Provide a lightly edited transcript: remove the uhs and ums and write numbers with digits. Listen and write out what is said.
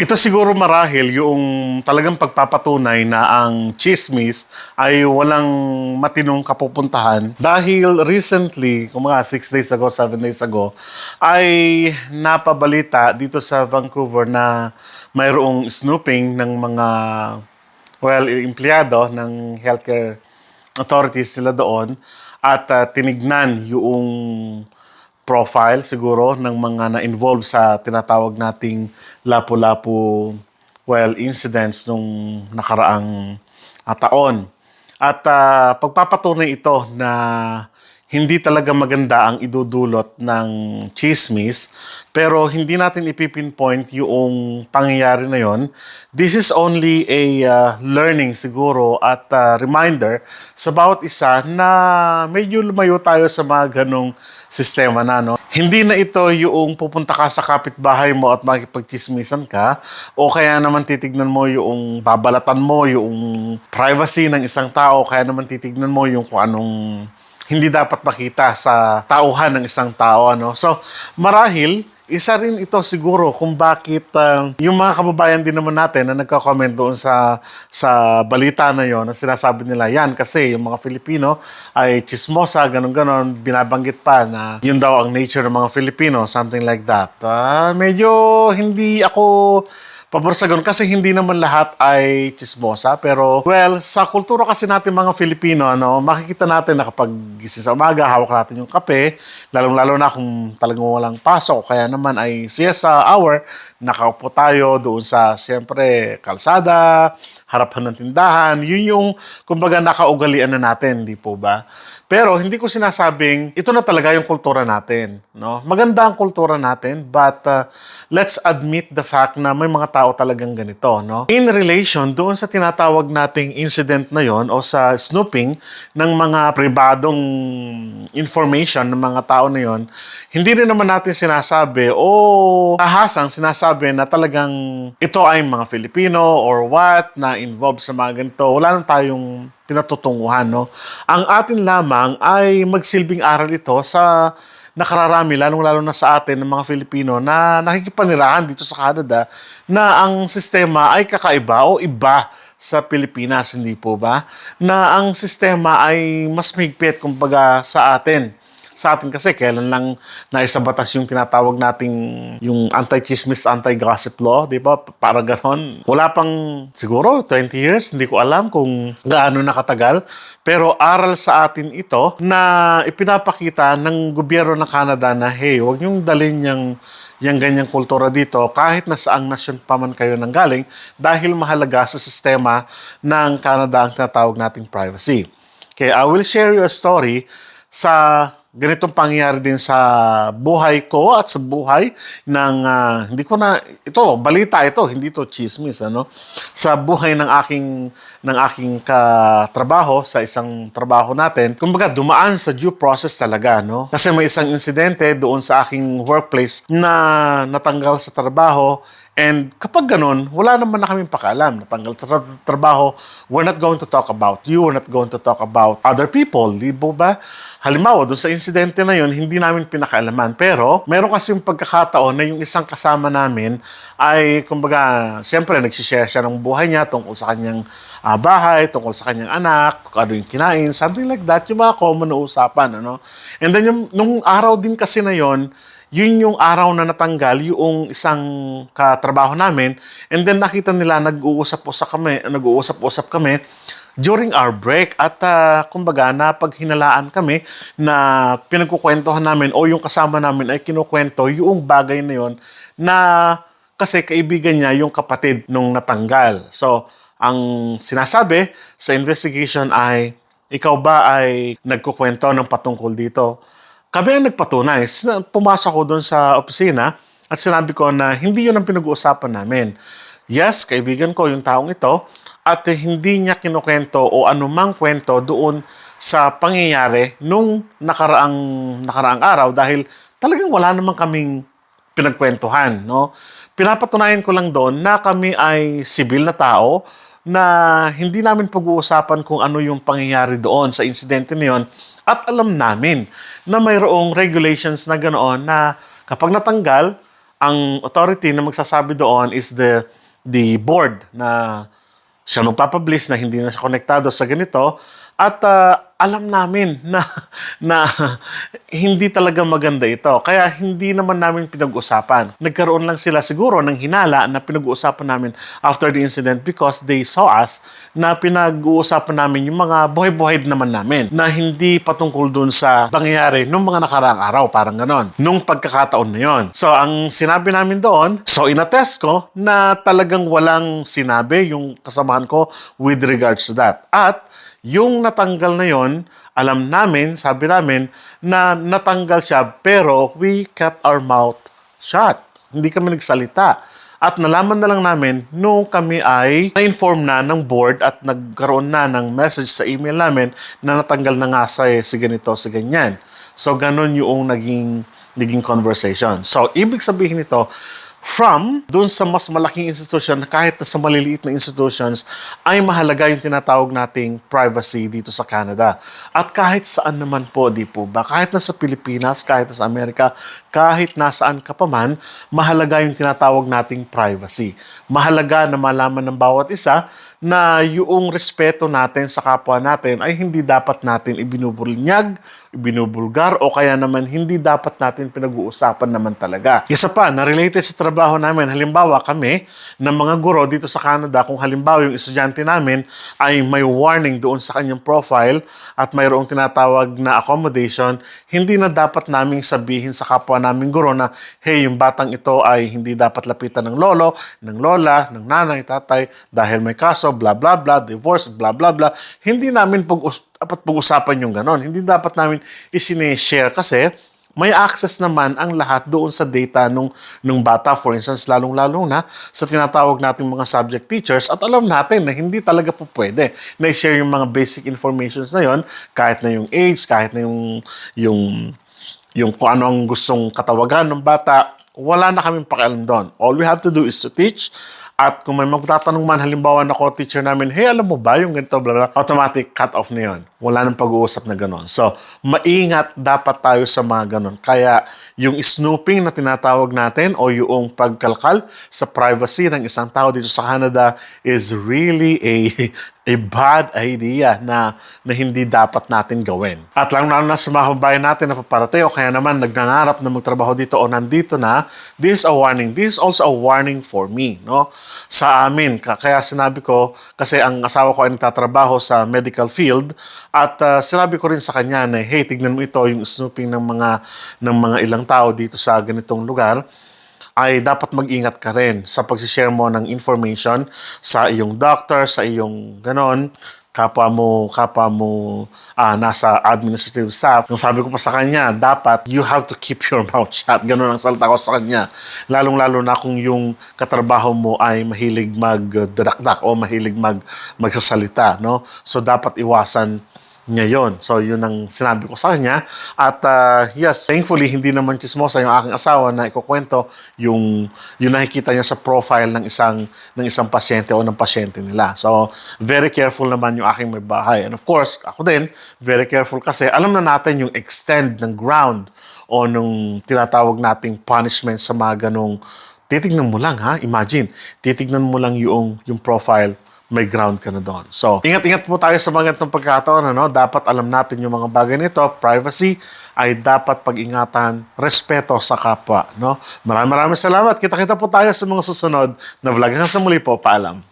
Ito siguro marahil yung talagang pagpapatunay na ang chismis ay walang matinong kapupuntahan dahil recently, kung mga 6 days ago, 7 days ago, ay napabalita dito sa Vancouver na mayroong snooping ng mga, empleyado ng healthcare authorities sila doon at tinignan yung profile siguro ng mga na-involve sa tinatawag nating lapu-lapu incidents nung nakaraang taon. At pagpapatunay ito na hindi talaga maganda ang idudulot ng chismis, pero hindi natin ipipinpoint yung pangyayari na yon. This is only a learning siguro at reminder sa bawat isa na medyo lumayo tayo sa mga ganong sistema na, no? Hindi na ito yung pupunta ka sa kapitbahay mo at makipagchismisan ka o kaya naman titignan mo yung babalatan mo yung privacy ng isang tao, kaya naman titignan mo yung kung anong hindi dapat makita sa tauhan ng isang tao, ano? So, marahil, isa rin ito siguro kung bakit yung mga kababayan din naman natin na nagko-comment doon sa balita na yon, na sinasabi nila yan kasi yung mga Filipino ay chismosa, ganun-ganon, binabanggit pa na yun daw ang nature ng mga Filipino, something like that. Medyo hindi ako pabor sa ganun kasi hindi naman lahat ay chismosa, pero sa kultura kasi natin mga Filipino, ano, makikita natin na kapag gising sa umaga, hawak natin yung kape, lalong-lalo na kung talagang walang pasok, kaya naman ay siesta hour, nakaupo tayo doon sa siyempre kalsada, harapan ng tindahan, yun yung kumbaga nakaugalian na natin, di po ba? Pero hindi ko sinasabing ito na talaga yung kultura natin, no? Maganda ang kultura natin, but let's admit the fact na may mga tao talagang ganito, no? In relation doon sa tinatawag nating incident na yon o sa snooping ng mga pribadong information ng mga tao na yon, hindi rin naman natin sinasabi o tahasang sinasabi na talagang ito ay mga Filipino or what na involved sa mga ganito. Wala nang tayong pinatutunguhan, no? Ang atin lamang ay magsilbing aral ito sa nakararami, lalong-lalo na sa atin ng mga Filipino na nakikipanirahan dito sa Canada na ang sistema ay kakaiba o iba sa Pilipinas, hindi po ba? Na ang sistema ay mas mahigpit kumbaga sa atin. Sa atin kasi, kailan lang naisabatas yung tinatawag nating yung anti-chismis, anti-gossip law, di ba? Para ganon. Wala pang siguro 20 years, hindi ko alam kung gaano nakatagal. Pero aral sa atin ito na ipinapakita ng gobyerno ng Canada na, hey, huwag niyong dalhin yung ganyang kultura dito kahit na saang nasyon pa man kayo nanggaling dahil mahalaga sa sistema ng Canada ang tinatawag nating privacy. Okay, I will share you a story sa ganitong pangyayari din sa buhay ko at sa buhay ng hindi ko na ito balita ito, hindi to chismis, ano, sa buhay ng aking katrabaho sa isang trabaho natin. Kumbaga dumaan sa due process talaga, no, kasi may isang insidente doon sa aking workplace na natanggal sa trabaho. And kapag ganun, wala naman na kaming pakialam. Natanggal sa trabaho, we're not going to talk about you, we're not going to talk about other people, di ba? Halimbawa, doon sa insidente na yun, hindi namin pinakaalaman. Pero, meron kasi yung pagkakataon na yung isang kasama namin ay, kumbaga, siyempre, nagsishare siya ng buhay niya tungkol sa kanyang bahay, tungkol sa kanyang anak, kung ano yung kinain, something like that, yung mga common na usapan, ano? And then, nung araw din kasi na yun yung araw na natanggal yung isang katrabaho namin, and then nakita nila nag-uusap-usap kami during our break at kumbaga napaghinalaan kami na pinagkukwentuhan namin o yung kasama namin ay kinukwento yung bagay na yon na kasi kaibigan niya yung kapatid nung natanggal. So, ang sinasabi sa investigation ay, ikaw ba ay nagkukwento ng patungkol dito? Kami ang nagpatunay. Pumasok ko doon sa opisina at sinabi ko na hindi yun ang pinag-uusapan namin. Yes, kaibigan ko yung taong ito at hindi niya kinukwento o anumang kwento doon sa pangyayari nung nakaraang araw dahil talagang wala namang kaming pinagkwentuhan, no? Pinapatunayan ko lang doon na kami ay sibil na tao na hindi namin pag-uusapan kung ano yung pangyayari doon sa insidente na yun at alam namin na mayroong regulations na ganoon na kapag natanggal ang authority na magsasabi doon is the board na siya magpapublish na hindi na siya konektado sa ganito at alam namin na na hindi talaga maganda ito. Kaya hindi naman namin pinag-usapan. Nagkaroon lang sila siguro ng hinala na pinag-uusapan namin after the incident because they saw us na pinag-uusapan namin yung mga buhay-buhay naman namin na hindi patungkol dun sa pangyayari nung mga nakaraang araw, parang ganon. Nung pagkakataon na yon. So, ang sinabi namin doon, so inattest ko na talagang walang sinabi yung kasamahan ko with regards to that. At yung natanggal na yon, alam namin, sabi namin, na natanggal siya pero we kept our mouth shut. Hindi kami nagsalita. At nalaman na lang namin nung kami ay na-inform na ng board at nagkaroon na ng message sa email namin na natanggal na nga si ganito, si ganyan. So, ganun yung naging conversation. So, ibig sabihin nito, from dun sa mas malaking institution, kahit na sa maliliit na institutions, ay mahalaga yung tinatawag nating privacy dito sa Canada. At kahit saan naman po, di po ba? Kahit na sa Pilipinas, kahit na sa Amerika, kahit nasaan ka pa man, mahalaga yung tinatawag nating privacy. Mahalaga na malaman ng bawat isa na yung respeto natin sa kapwa natin ay hindi dapat natin ibinubulinyag, ibinubulgar, o kaya naman hindi dapat natin pinag-uusapan naman talaga. Isa pa, na related sa trabaho namin, halimbawa kami, ng mga guro dito sa Canada, kung halimbawa yung estudyante namin ay may warning doon sa kanyang profile at mayroong tinatawag na accommodation, hindi na dapat naming sabihin sa kapwa naming guro na, hey, yung batang ito ay hindi dapat lapitan ng lolo, ng lola, ng nanay, tatay, dahil may kaso, blah, blah, blah, divorce, blah, blah, blah. Hindi namin dapat pag-usapan yung ganon. Hindi dapat namin isine-share kasi may access naman ang lahat doon sa data nung bata. For instance, lalong-lalo na sa tinatawag nating mga subject teachers at alam natin na hindi talaga po pwede na i-share yung mga basic information na yon, kahit na yung age, kahit na yung kung ano ang gustong katawagan ng bata, wala na kaming pakialam doon. All we have to do is to teach. At kung may magtatanong man, halimbawa na ko, teacher namin, hey, alam mo ba yung ganito, blah, blah, automatic cut off na yun. Wala nang pag-uusap na gano'n. So, maingat dapat tayo sa mga gano'n. Kaya, yung snooping na tinatawag natin o yung pagkalkal sa privacy ng isang tao dito sa Canada is really a bad idea na hindi dapat natin gawin. At lalo na sa mga kababayan natin na paparating o kaya naman nagngangarap na magtrabaho dito o nandito na, this is a warning. This is also a warning for me, no? Sa amin. Kaya sinabi ko, kasi ang asawa ko ay nagtatrabaho sa medical field at sinabi ko rin sa kanya na, hey, tignan mo ito, yung snooping ng mga ilang tao dito sa ganitong lugar, ay dapat mag-ingat ka rin sa pag-share mo ng information sa iyong doctor, sa iyong ganon, kapwa mo nasa administrative staff. Ang sabi ko pa sa kanya, dapat you have to keep your mouth shut. Ganon ang salita ko sa kanya. Lalong-lalo na kung yung katrabaho mo ay mahilig magdadakdak o mahilig magsasalita, no? So dapat iwasan niya yun. So, yun ang sinabi ko sa kanya. At yes, thankfully, hindi naman chismosa yung aking asawa na ikukwento yung nakikita niya sa profile ng isang pasyente o ng pasyente nila. So, very careful naman yung aking may bahay. And of course, ako din, very careful kasi alam na natin yung extend ng ground o nung tinatawag nating punishment sa mga ganong titignan mo lang, ha? Imagine, titignan mo lang yung profile, may ground ka na doon. So, ingat-ingat po tayo sa mga ganitong pagkakataon. Dapat alam natin yung mga bagay nito. Privacy ay dapat pag-ingatan, respeto sa kapwa. No? Maraming salamat. Kita-kita po tayo sa mga susunod na vlog. Hanggang sa muli po, paalam.